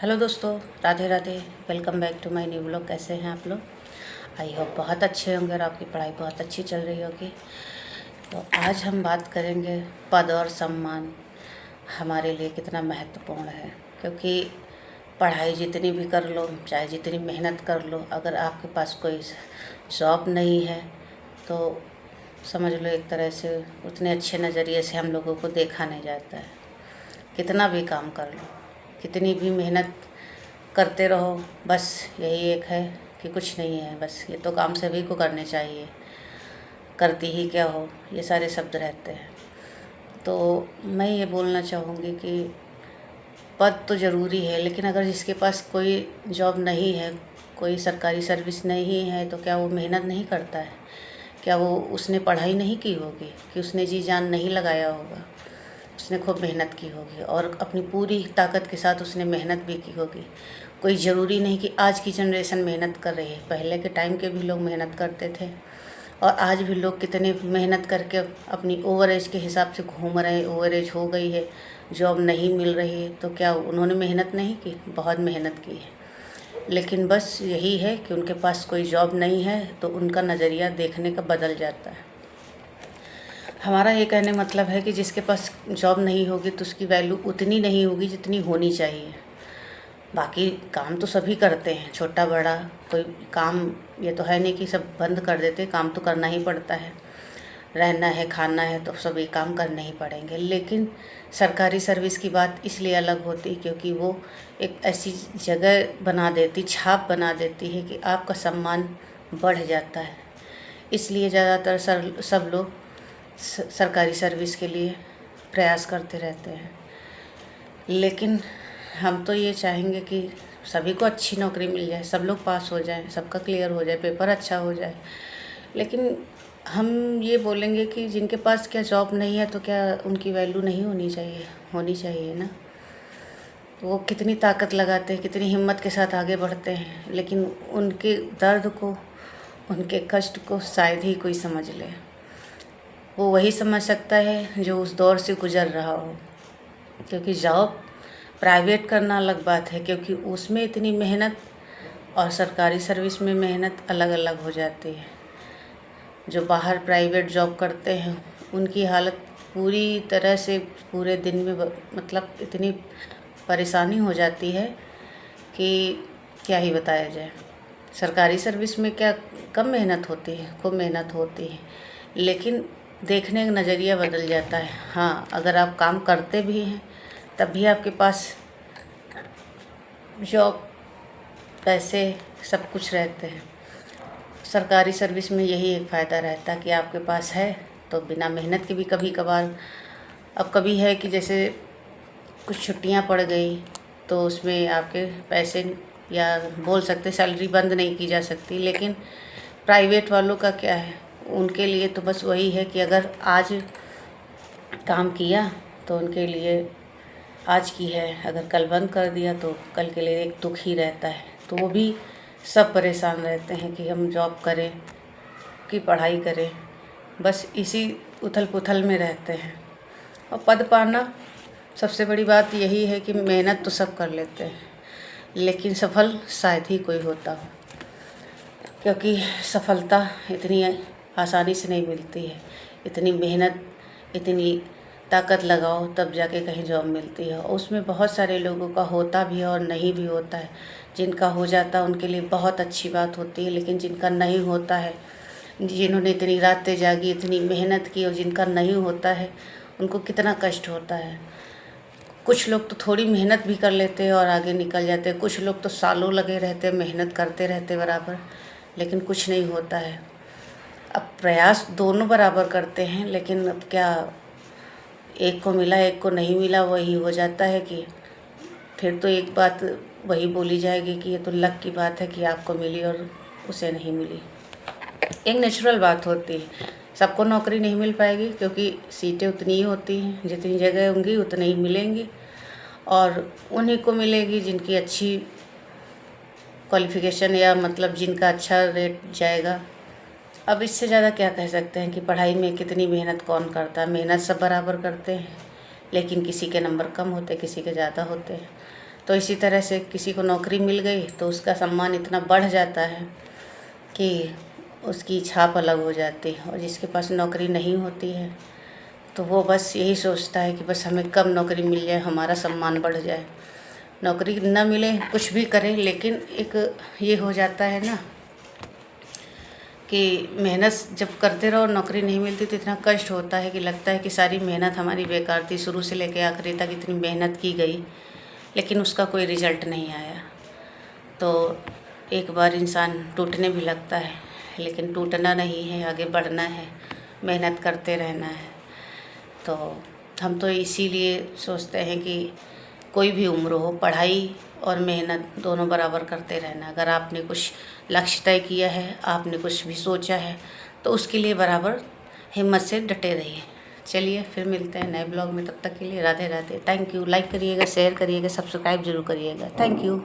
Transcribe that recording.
Hello दोस्तों, Radhe Radhe. Welcome back to my new blog. कैसे हैं आप लोग? आई होप बहुत अच्छे होंगे और आपकी पढ़ाई बहुत अच्छी चल रही होगी। तो आज हम बात करेंगे पद और सम्मान हमारे लिए कितना महत्वपूर्ण है। क्योंकि पढ़ाई जितनी भी कर लो, चाहे जितनी मेहनत कर लो, अगर आपके पास कोई जॉब नहीं है तो समझ लो एक तरह से उतने अच्छे नज़रिए से हम लोगों को देखा नहीं जाता है। कितना भी काम कर लो, कितनी भी मेहनत करते रहो, बस यही एक है कि कुछ नहीं है, बस ये तो काम सभी को करने चाहिए, करती ही क्या हो, ये सारे शब्द रहते हैं। तो मैं ये बोलना चाहूँगी कि पद तो ज़रूरी है, लेकिन अगर जिसके पास कोई जॉब नहीं है, कोई सरकारी सर्विस नहीं है, तो क्या वो मेहनत नहीं करता है? क्या वो उसने पढ़ाई नहीं की होगी कि उसने जी जान नहीं लगाया होगा? उसने खूब मेहनत की होगी और अपनी पूरी ताकत के साथ उसने मेहनत भी की होगी। कोई ज़रूरी नहीं कि आज की जनरेशन मेहनत कर रही है, पहले के टाइम के भी लोग मेहनत करते थे और आज भी लोग कितने मेहनत करके अपनी ओवर एज के हिसाब से घूम रहे हैं। ओवर एज हो गई है, जॉब नहीं मिल रही है, तो क्या उन्होंने मेहनत नहीं की? बहुत मेहनत की है। लेकिन बस यही है कि उनके पास कोई जॉब नहीं है तो उनका नज़रिया देखने का बदल जाता है। हमारा ये कहने मतलब है कि जिसके पास जॉब नहीं होगी तो उसकी वैल्यू उतनी नहीं होगी जितनी होनी चाहिए। बाकी काम तो सभी करते हैं, छोटा बड़ा कोई काम ये तो है नहीं कि सब बंद कर देते, काम तो करना ही पड़ता है। रहना है, खाना है, तो सभी काम करने ही पड़ेंगे। लेकिन सरकारी सर्विस की बात इसलिए अलग होती क्योंकि वो एक ऐसी जगह बना देती, छाप बना देती है कि आपका सम्मान बढ़ जाता है। इसलिए ज़्यादातर सब लोग सरकारी सर्विस के लिए प्रयास करते रहते हैं। लेकिन हम तो ये चाहेंगे कि सभी को अच्छी नौकरी मिल जाए, सब लोग पास हो जाएं, सबका क्लियर हो जाए, पेपर अच्छा हो जाए। लेकिन हम ये बोलेंगे कि जिनके पास क्या जॉब नहीं है तो क्या उनकी वैल्यू नहीं होनी चाहिए? होनी चाहिए ना। वो कितनी ताकत लगाते हैं, कितनी हिम्मत के साथ आगे बढ़ते हैं, लेकिन उनके दर्द को, उनके कष्ट को शायद ही कोई समझ ले। वो वही समझ सकता है जो उस दौर से गुज़र रहा हो। क्योंकि जॉब प्राइवेट करना अलग बात है, क्योंकि उसमें इतनी मेहनत और सरकारी सर्विस में मेहनत अलग अलग हो जाती है। जो बाहर प्राइवेट जॉब करते हैं उनकी हालत पूरी तरह से पूरे दिन में मतलब इतनी परेशानी हो जाती है कि क्या ही बताया जाए। सरकारी सर्विस में क्या कम मेहनत होती है? खूब मेहनत होती है, लेकिन देखने का नज़रिया बदल जाता है। हाँ, अगर आप काम करते भी हैं तब भी आपके पास जॉब, पैसे, सब कुछ रहते हैं। सरकारी सर्विस में यही एक फ़ायदा रहता है कि आपके पास है तो बिना मेहनत के भी कभी कभार, अब कभी है कि जैसे कुछ छुट्टियां पड़ गई तो उसमें आपके पैसे या बोल सकते सैलरी बंद नहीं की जा सकती। लेकिन प्राइवेट वालों का क्या है, उनके लिए तो बस वही है कि अगर आज काम किया तो उनके लिए आज की है, अगर कल बंद कर दिया तो कल के लिए एक दुख ही रहता है। तो वो भी सब परेशान रहते हैं कि हम जॉब करें कि पढ़ाई करें, बस इसी उथल पुथल में रहते हैं। और पद पाना, सबसे बड़ी बात यही है कि मेहनत तो सब कर लेते हैं, लेकिन सफल शायद ही कोई होता हो। क्योंकि सफलता इतनी आसानी से नहीं मिलती है। इतनी मेहनत, इतनी ताकत लगाओ तब जाके कहीं जॉब मिलती है। और उसमें बहुत सारे लोगों का होता भी है और नहीं भी होता है। जिनका हो जाता है उनके लिए बहुत अच्छी बात होती है, लेकिन जिनका नहीं होता है, जिन्होंने इतनी रातें जागी, इतनी मेहनत की, और जिनका नहीं होता है उनको कितना कष्ट होता है। कुछ लोग तो थोड़ी मेहनत भी कर लेते हैं और आगे निकल जाते हैं, कुछ लोग तो सालों लगे रहते हैं, मेहनत करते रहते बराबर, लेकिन कुछ नहीं होता है। अब प्रयास दोनों बराबर करते हैं, लेकिन अब क्या, एक को मिला एक को नहीं मिला, वही हो जाता है कि फिर तो एक बात वही बोली जाएगी कि ये तो लक की बात है कि आपको मिली और उसे नहीं मिली। एक नेचुरल बात होती है, सबको नौकरी नहीं मिल पाएगी क्योंकि सीटें उतनी ही होती हैं, जितनी जगह होंगी उतनी ही मिलेंगी, और उन्हीं को मिलेगी जिनकी अच्छी क्वालिफ़िकेशन या मतलब जिनका अच्छा रेट जाएगा। अब इससे ज़्यादा क्या कह सकते हैं कि पढ़ाई में कितनी मेहनत कौन करता है? मेहनत सब बराबर करते हैं, लेकिन किसी के नंबर कम होते, किसी के ज़्यादा होते हैं। तो इसी तरह से किसी को नौकरी मिल गई तो उसका सम्मान इतना बढ़ जाता है कि उसकी छाप अलग हो जाती है। और जिसके पास नौकरी नहीं होती है तो वो बस यही सोचता है कि बस हमें कब नौकरी मिल जाए, हमारा सम्मान बढ़ जाए। नौकरी ना मिले, कुछ भी करें, लेकिन एक ये हो जाता है ना कि मेहनत जब करते रहो और नौकरी नहीं मिलती तो इतना कष्ट होता है कि लगता है कि सारी मेहनत हमारी बेकार थी, शुरू से लेकर आखिरी तक इतनी मेहनत की गई लेकिन उसका कोई रिजल्ट नहीं आया। तो एक बार इंसान टूटने भी लगता है, लेकिन टूटना नहीं है, आगे बढ़ना है, मेहनत करते रहना है। तो हम तो इसीलिए सोचते हैं कि कोई भी उम्र हो, पढ़ाई और मेहनत दोनों बराबर करते रहना। अगर आपने कुछ लक्ष्य तय किया है, आपने कुछ भी सोचा है, तो उसके लिए बराबर हिम्मत से डटे रहिए। चलिए फिर मिलते हैं नए ब्लॉग में, तब तक के लिए Radhe Radhe. Thank you. Like करिएगा, शेयर करिएगा, सब्सक्राइब जरूर करिएगा। Thank you.